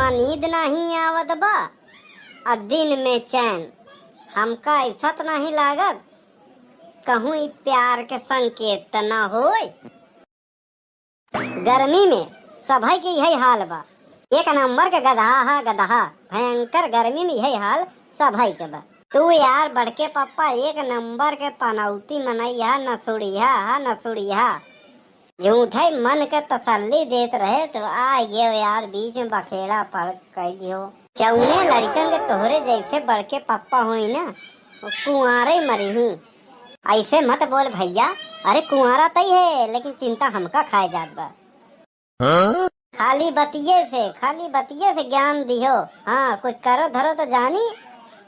ना नींद नहीं आवत बा आ दिन में चैन, हमका ऐसा तो नहीं लागत कहूँ ई प्यार के संकेत त ना होय। गर्मी में सभई के यही हाल बा, एक नंबर के गधा हा गधा, भयंकर गर्मी में यही हाल सभई के बा। तू यार बड़के पप्पा एक नंबर के पनौती मनैया नसुड़िया झूठे मन के तसल्ली देत रहे तो आ गयो यार बीच में बखेड़ा पड़ गयो। चौने लड़कन के तोहरे जैसे बड़के पप्पा हुई ना वो कुंवारे मरी ही। ऐसे मत बोल भैया, अरे कुंवारा तई है लेकिन चिंता हमका खाए जात बा। खाली बतिये से ज्ञान दियो, हाँ कुछ करो धरो तो जानी।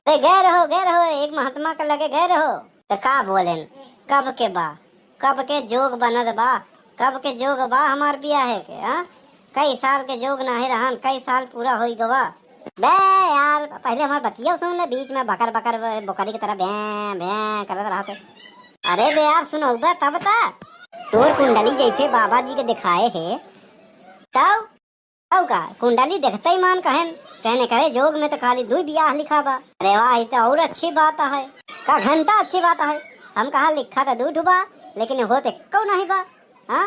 अरे गए रहो एक महात्मा के लगे गए रहो तो का बोलेन कब के जोग बनद बा, कब के जोग बा हमार बिया है के। हाँ कई साल के जोग नहीं रहन, कई साल पूरा हो गवा। बे यार पहले हमार बतिया सुन ले, बीच में बकर बोकरी की तरह भैं भैं करत रहा थे। अरे बे यार सुनो तब ता तोर कुंडली जैसे बाबा जी के दिखाए है तब का कुंडली देखते ही मान कहने करे जोग में तो खाली 2 ब्याह लिखा बा। अरे वाह ये तो और अच्छी बात है, का घंटा अच्छी बात है। हम कहा लिखा था 2 बा लेकिन होते क्यों नहीं बा। हाँ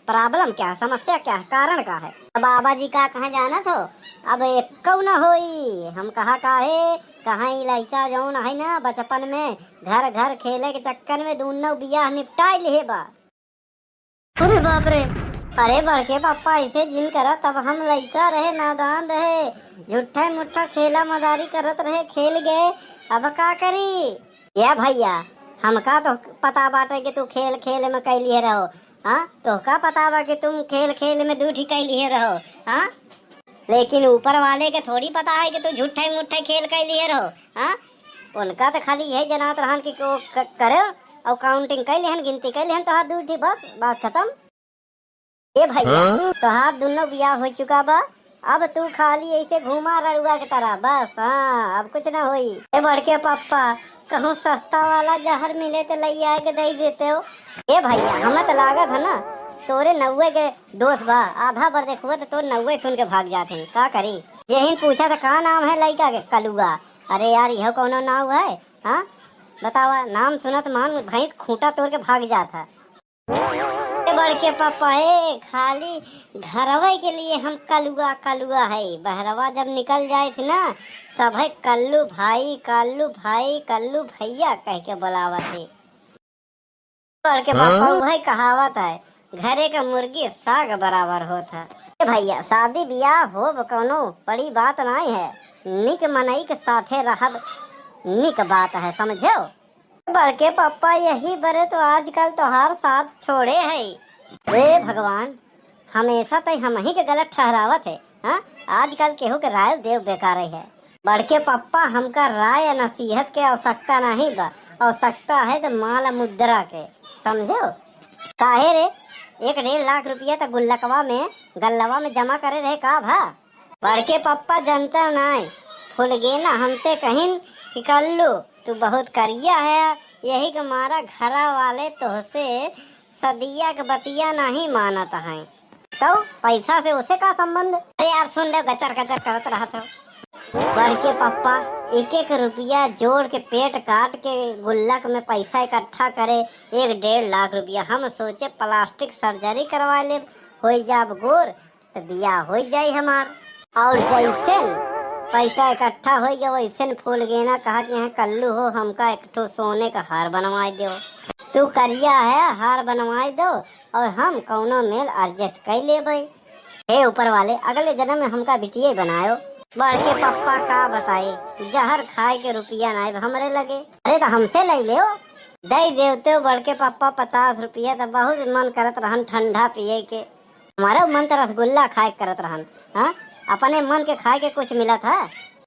प्रॉब्लम क्या, समस्या क्या, कारण का है। बाबा जी का कहाँ जाना था, अब एक क्यों न होई। हम कहा कहीं लड़का जौन है ना बचपन में घर घर खेले के चक्कर में दोनों बियाह निपटाई ले बा। अरे बाप रे, अरे बड़के पापा ऐसे जिन करा तब हम लड़का रहे नादान रहे, झूठा मुठ्ठा खेला मदारी करत रहे, खेल गए अब का करी। या भैया हमका तो पता बाटे कि तू खेल में कैलिए रहो। हाँ तो का पता बा कि तुम खेल में 2 कैलिए रहो। हाँ लेकिन ऊपर वाले के थोड़ी पता है कि तू झूठे मुठ्ठे खेल कैलिए रहो। हाँ उनका तो खाली यही जनात रहन कि करो और काउंटिंग कैलिहन, गिनती कैलिहन तो 2 बस बात खत्म। ए भैया तोहार दोनों बियाह हो चुका बा, अब तू खाली ऐसे घूमा रड़ुआ के तरह बस। हाँ अब कुछ ना होई। ए बड़के पापा कहूँ सस्ता वाला जहर मिले तो लई आए के दे देते हो। ए भैया हमें तो लागत है ना तोरे 90 के दोस्त बा, आधा बार देखो तो तोर 90 सुन के भाग जाते हैं। का करी यही पूछा था का नाम है लड़का के, कलुआ। अरे यार यह कौन नाम है। हाँ बतावा, नाम सुनत मान भैंस खूंटा तोड़ के भाग जाता। बड़के पापा खाली घरवे के लिए हम कलुआ है, बहरवा जब निकल जाए थे ना सब है कल्लू भाई कल्लू भैया कह के बुलावा थे। बड़के पापा वही कहावत है घरे का मुर्गी साग बराबर होता। भैया शादी ब्याह हो कोनो बड़ी बात नहीं है, निक मनई के साथे रहब निक बात है, समझो। बड़के पापा यही बरे तो आजकल तोहार साथ छोड़े है। वे भगवान हमेशा तो हम ही के गलत ठहरावत है। हाँ आजकल केहू के राय देव बेकार है। बड़के पापा हमका राय नसीहत के आवश्यकता नहीं बा, आवश्यकता है तो माल मुद्रा के, समझो। काहे रे 1.5 लाख रुपया तो गल्लवा में जमा करे रहे का भा। बड़के पापा जनता नहीं फुल गे ना हमसे कहीं कि कल्लू तू बहुत करिया है, यही के मारा घरा वाले तोहसे सदिया के बतिया नहीं मानता है। तो पैसा से उसे का संबंध। अरे यार सुन ले गचर करत रहा था। बड़के पापा 1 रुपया जोड़ के पेट काट के गुल्लक में पैसा इकट्ठा करे 1.5 लाख रुपया। हम सोचे प्लास्टिक सर्जरी करवा ले, हो जाब गोर तो बियाह हो जाये हमार। और जैसे पैसा इकट्ठा हो गया वैसे फूल गेना कहा कि यहाँ कल्लू हो हमका एक ठो सोने का हार बनवाए दो। तू करिया है हार बनवाए दो और हम कौनो मेल एडजस्ट कर ले भाई। हे ऊपर वाले अगले जन्म में हमका बिटिया बनायो। बड़के पप्पा का बताए जहर खाए के रुपया नहीं हमरे लगे। अरे तो हमसे ले ले दे देवते बड़के पप्पा 50 रुपया तो बहुत मन करत रहन ठंडा पिए के। हमारा मन तो रसगुल्ला खाए करत रहन। हाँ अपने मन के खाए के कुछ मिला था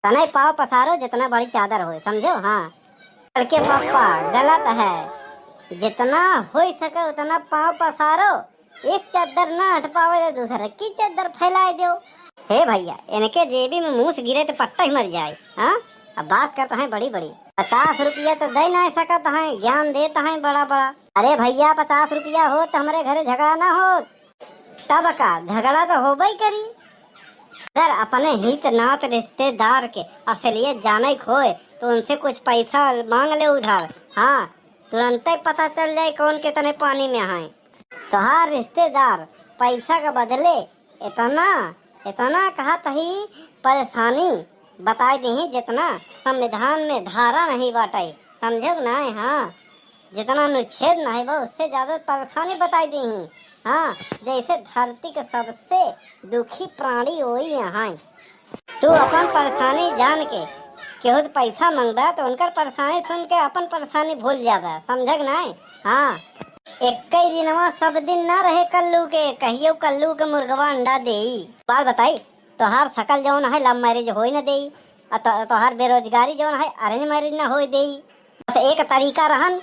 तने पाव पसारो जितना बड़ी चादर हो, समझो। हाँ बड़के पप्पा गलत है, जितना हो सके उतना पाव पसारो, एक चादर ना हट पावे तो दूसरे की चादर फैलाए दो। हे भैया इनके जेबी में मूस गिरे तो पट्टा ही मर जाए। हाँ अब बात करता है बड़ी 50 रुपया तो दे ना सकता है, ज्ञान देता है बड़ा। अरे भैया 50 रुपया हो तो हमारे घरे झगड़ा ना हो, तब का झगड़ा तो हो करी। अगर अपने हित नात रिश्तेदार के असलियत जाने खोए तो उनसे कुछ पैसा मांग ले उधार। हाँ, तुरंत ही पता चल जाए कौन कितने पानी में है। तोहार रिश्तेदार पैसा के बदले इतना इतना कहत ही परेशानी बताई दी जितना संविधान में धारा नहीं बाटे, समझो ना। हाँ, जितना अनुच्छेद नहीं बा उससे ज्यादा परेशानी बताई दी। हाँ, जैसे धरती के सबसे दुखी प्राणी वही यहाँ। तू अपन परेशानी जान के केहू पैसा मांगबा तो उनकर परेशानी सुन के अपन परेशानी भूल जाबा, समझ ना। हाँ, एक ही दिनवा सब दिन ना रहे कल्लू के, कहियो कल्लू के मुर्गवा अंडा देई। बात बताई, तोहार शकल जौन है लव मैरिज हो न देई, तोहार बेरोजगारी जौन है अरेंज मैरिज न हो देई। बस एक तरीका रहन,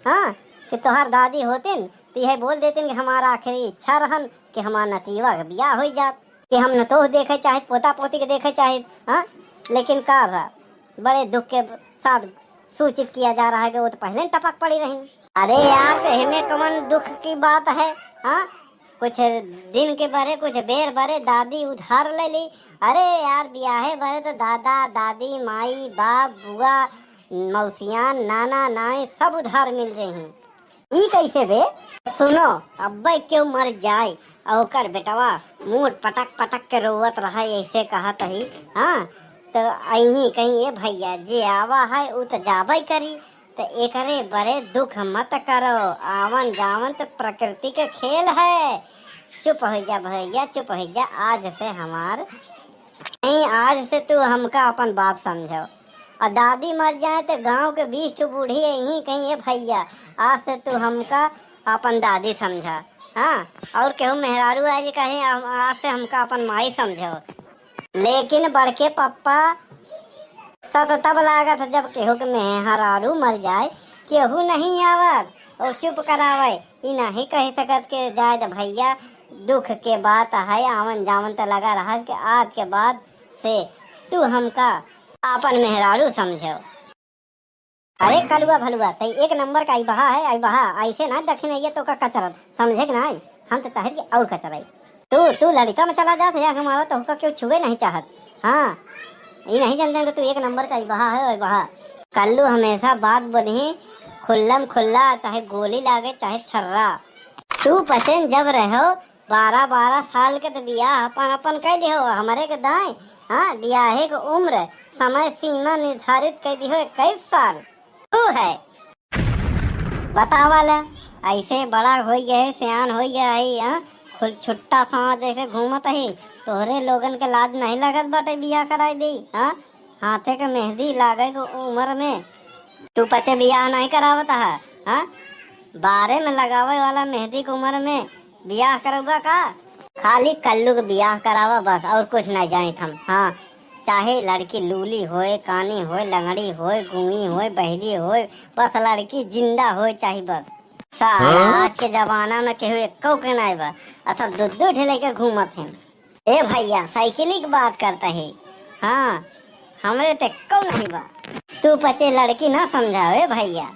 हाँ, कि तोहार दादी होतिन तो यह बोल देतिन कि हमारा आखिरी इच्छा रहन कि हमारा नतीवा का ब्याह हो जात, कि हम न तो देखे चाहे पोता पोती के देखे चाहे। हाँ, लेकिन का बा बड़े दुख के साथ सूचित किया जा रहा है कि वो तो पहले टपक पड़ी रही। अरे यार, हमें कौन दुख की बात है। हाँ, कुछ दिन के बरे कुछ बेर बरे दादी उधार ले ली। अरे यार, ब्याहे बरे तो दादा दादी माई बाप बुआ मौसियान नाना नाई सब उधार मिल रहे हैं। ई कैसे बे? सुनो, अब्बे क्यों मर जाए और कर बेटवा मुंह पटक पटक के रोवत रहा ऐसे कहत ही। हाँ, तो अही कहीं ये भैया जे आवा है उ तो जाबे करी, तो एकरे बड़े दुख मत करो। आवन जावन तो प्रकृति के खेल है। चुप हो जा भैया, चुप हो जा। आज से हमार नहीं, आज से तू हमका अपन बाप समझो। और दादी मर जाए तो गांव के 20 बूढ़ी यही कहीं ये भैया, आज से तू हमका अपन दादी समझा। हाँ, और केहू मेहरारू आज कहीं आज से हमका अपन माई समझो। लेकिन बड़के पप्पा सत तब लागत जब केहू के मेहरारू मर जाए, केहू नहीं आवत और चुप करावे। ई नहीं कह सकत के जाए तो भैया दुख के बात है, आवन जावन तो लगा रहा कि आज के बाद से तू हमका अपन मेहरारू समझो। अरे कलुआ भलुआ, तई एक नंबर का आई बहा है, आई बहा ऐसे ना दक्षिण ये तो का कचरत, समझे कि नहीं। हम तो चाहे कि और कचराई। तू लड़का में चला जात या हमारा तो हुक्का क्यों छुए नहीं चाहत। हाँ, ये नहीं जानते कि तू एक नंबर का बहा है। और बहा कल्लू हमेशा बात बोली खुल्लम खुल्ला, चाहे गोली लागे चाहे छर्रा। तू पसंद जब रहो 12-12 साल के तो बियाह अपन अपन कह दी हो हमारे के दाएं। हाँ, ब्याहे के उम्र समय सीमा निर्धारित कर दी हो 21 साल। तू है बतावाला ऐसे बड़ा हो गया है, सियान हो गया है। हाँ, छुट्टा सांस जैसे घूमत है, तोहरे लोगन के लाज नहीं लगत बाटे बियाह कराई दी। हाँ, हाथे के मेहंदी लागे के उम्र में तू पचे बियाह नहीं करावता है। हाँ, बारे में लगावे वाला मेहंदी की उम्र में बियाह करोगा का? खाली कल्लू के बियाह करावा बस, और कुछ नहीं जानी हम। हाँ, चाहे लड़की लूली होए, कानी होए, लंगड़ी होए, गूंगी होए, बहरी होए, बस लड़की जिंदा होए चाहिए बस। सारा आज के जमाना में केहू एक्को के नहीं बा, अतः दूध ढेले के घूमत हैं। ए भैया, साइकिल की बात करता है। हाँ, हमरे तो एक्को नहीं बा। तू पचे लड़की ना समझाओ भैया।